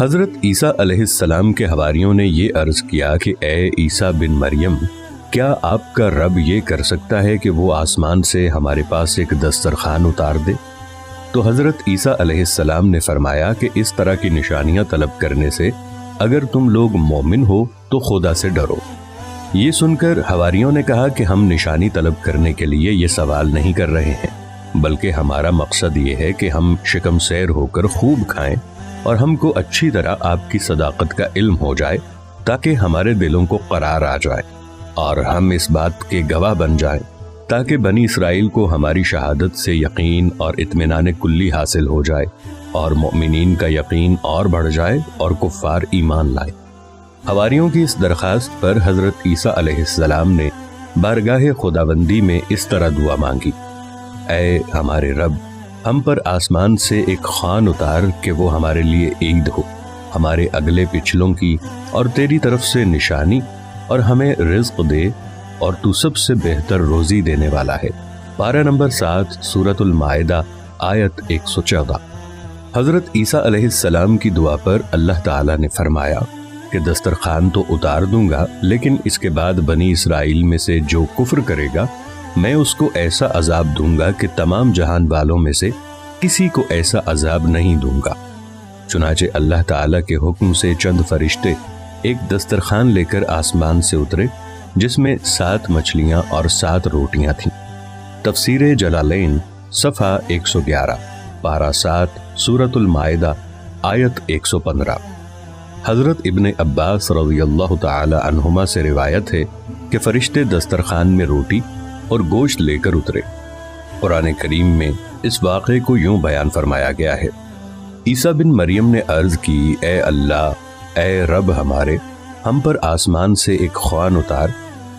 حضرت عیسیٰ علیہ السلام کے حواریوں نے یہ عرض کیا کہ اے عیسیٰ بن مریم، کیا آپ کا رب یہ کر سکتا ہے کہ وہ آسمان سے ہمارے پاس ایک دسترخوان اتار دے؟ تو حضرت عیسیٰ علیہ السلام نے فرمایا کہ اس طرح کی نشانیاں طلب کرنے سے اگر تم لوگ مومن ہو تو خدا سے ڈرو۔ یہ سن کر حواریوں نے کہا کہ ہم نشانی طلب کرنے کے لیے یہ سوال نہیں کر رہے ہیں، بلکہ ہمارا مقصد یہ ہے کہ ہم شکم سیر ہو کر خوب کھائیں اور ہم کو اچھی طرح آپ کی صداقت کا علم ہو جائے تاکہ ہمارے دلوں کو قرار آ جائے اور ہم اس بات کے گواہ بن جائیں تاکہ بنی اسرائیل کو ہماری شہادت سے یقین اور اطمینان کلی حاصل ہو جائے اور مؤمنین کا یقین اور بڑھ جائے اور کفار ایمان لائے۔ حواریوں کی اس درخواست پر حضرت عیسیٰ علیہ السلام نے بارگاہ خداوندی میں اس طرح دعا مانگی: اے ہمارے رب، ہم پر آسمان سے ایک خوان اتار کہ وہ ہمارے لیے عید ہو، ہمارے اگلے پچھلوں کی اور تیری طرف سے نشانی، اور ہمیں رزق دے اور تو سب سے بہتر روزی دینے والا ہے۔ پارہ نمبر 7 سورۃ المائدہ آیت 114۔ حضرت عیسیٰ علیہ السلام کی دعا پر اللہ تعالیٰ نے فرمایا کہ دسترخوان تو اتار دوں گا، لیکن اس کے بعد بنی اسرائیل میں سے جو کفر کرے گا میں اس کو ایسا عذاب دوں گا کہ تمام جہان والوں میں سے کسی کو ایسا عذاب نہیں دوں گا۔ چنانچہ اللہ تعالیٰ کے حکم سے چند فرشتے ایک دسترخوان لے کر آسمان سے اترے جس میں 7 مچھلیاں اور 7 روٹیاں تھیں۔ تفسیر جلالین صفحہ 111، پارہ 7 سورۃ المائدہ آیت 115۔ حضرت ابن عباس رضی اللہ تعالی عنہما سے روایت ہے کہ فرشتے دسترخوان میں روٹی اور گوشت لے کر اترے۔ قرآن کریم میں اس واقعے کو یوں بیان فرمایا گیا ہے: عیسیٰ بن مریم نے عرض کی، اے اللہ، اے رب ہمارے، ہم پر آسمان سے ایک خوان اتار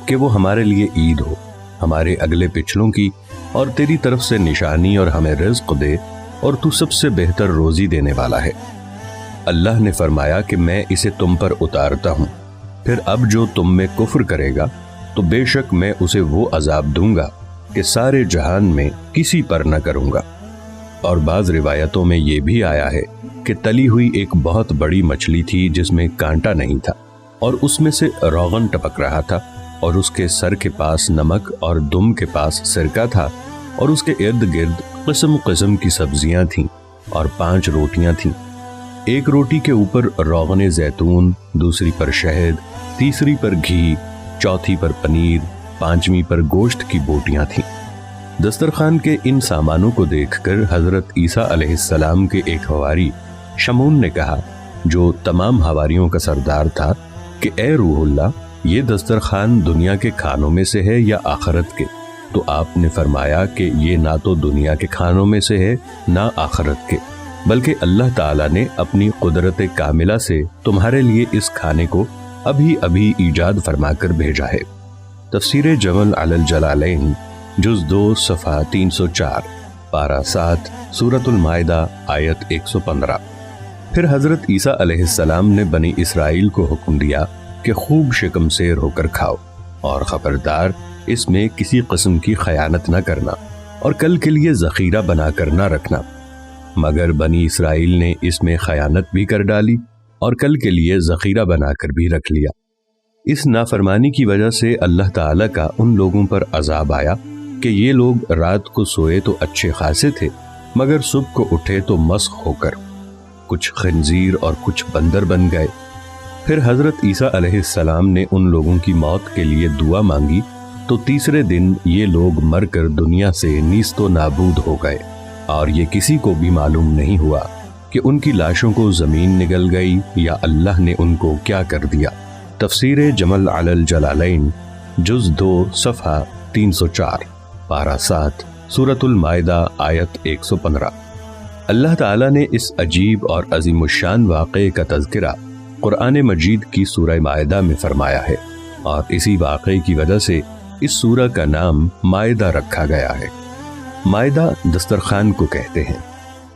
کہ وہ ہمارے لیے عید ہو، ہمارے اگلے پچھلوں کی اور تیری طرف سے نشانی، اور ہمیں رزق دے اور تو سب سے بہتر روزی دینے والا ہے۔ اللہ نے فرمایا کہ میں اسے تم پر اتارتا ہوں، پھر اب جو تم میں کفر کرے گا تو بے شک میں اسے وہ عذاب دوں گا کہ سارے جہان میں کسی پر نہ کروں گا۔ اور بعض روایتوں میں یہ بھی آیا ہے کہ تلی ہوئی ایک بہت بڑی مچھلی تھی جس میں کانٹا نہیں تھا، اور اس میں سے روغن ٹپک رہا تھا، اور اس کے سر کے پاس نمک اور دم کے پاس سرکہ تھا، اور اس کے ارد گرد قسم قسم کی سبزیاں تھیں اور 5 روٹیاں تھیں۔ ایک روٹی کے اوپر روغن زیتون، دوسری پر شہد، تیسری پر گھی، چوتھی پر پنیر، 5ویں پر گوشت کی بوٹیاں تھیں۔ دسترخوان کے ان سامانوں کو دیکھ کر حضرت عیسیٰ علیہ السلام کے ایک حواری شمعون نے کہا، جو تمام حواریوں کا سردار تھا، کہ اے روح اللہ، یہ دسترخوان دنیا کے کھانوں میں سے ہے یا آخرت کے؟ تو آپ نے فرمایا کہ یہ نہ تو دنیا کے کھانوں میں سے ہے نہ آخرت کے، بلکہ اللہ تعالیٰ نے اپنی قدرت کاملہ سے تمہارے لیے اس کھانے کو ابھی ایجاد فرما کر بھیجا ہے۔ تفسیر جمل علی الجلالین جز 2 صفحہ 304، پارہ 7 سورۃ المائدہ آیت 115۔ پھر حضرت عیسیٰ علیہ السلام نے بنی اسرائیل کو حکم دیا کہ خوب شکم سیر ہو کر کھاؤ، اور خبردار اس میں کسی قسم کی خیانت نہ کرنا، اور کل کے لیے ذخیرہ بنا کر نہ رکھنا۔ مگر بنی اسرائیل نے اس میں خیانت بھی کر ڈالی اور کل کے لیے ذخیرہ بنا کر بھی رکھ لیا۔ اس نافرمانی کی وجہ سے اللہ تعالیٰ کا ان لوگوں پر عذاب آیا کہ یہ لوگ رات کو سوئے تو اچھے خاصے تھے، مگر صبح کو اٹھے تو مسخ ہو کر کچھ خنزیر اور کچھ بندر بن گئے۔ پھر حضرت عیسیٰ علیہ السلام نے ان لوگوں کی موت کے لیے دعا مانگی تو تیسرے دن یہ لوگ مر کر دنیا سے نیست و نابود ہو گئے، اور یہ کسی کو بھی معلوم نہیں ہوا کہ ان کی لاشوں کو زمین نگل گئی یا اللہ نے ان کو کیا کر دیا۔ تفسیر جمل علی الجلالین جز 2 صفحہ 304، پارہ 7 سورۃ المائدہ آیت 115۔ اللہ تعالیٰ نے اس عجیب اور عظیم الشان واقعے کا تذکرہ قرآن مجید کی سورہ مائدہ میں فرمایا ہے، اور اسی واقعے کی وجہ سے اس سورہ کا نام مائدہ رکھا گیا ہے۔ مائدہ دسترخوان کو کہتے ہیں۔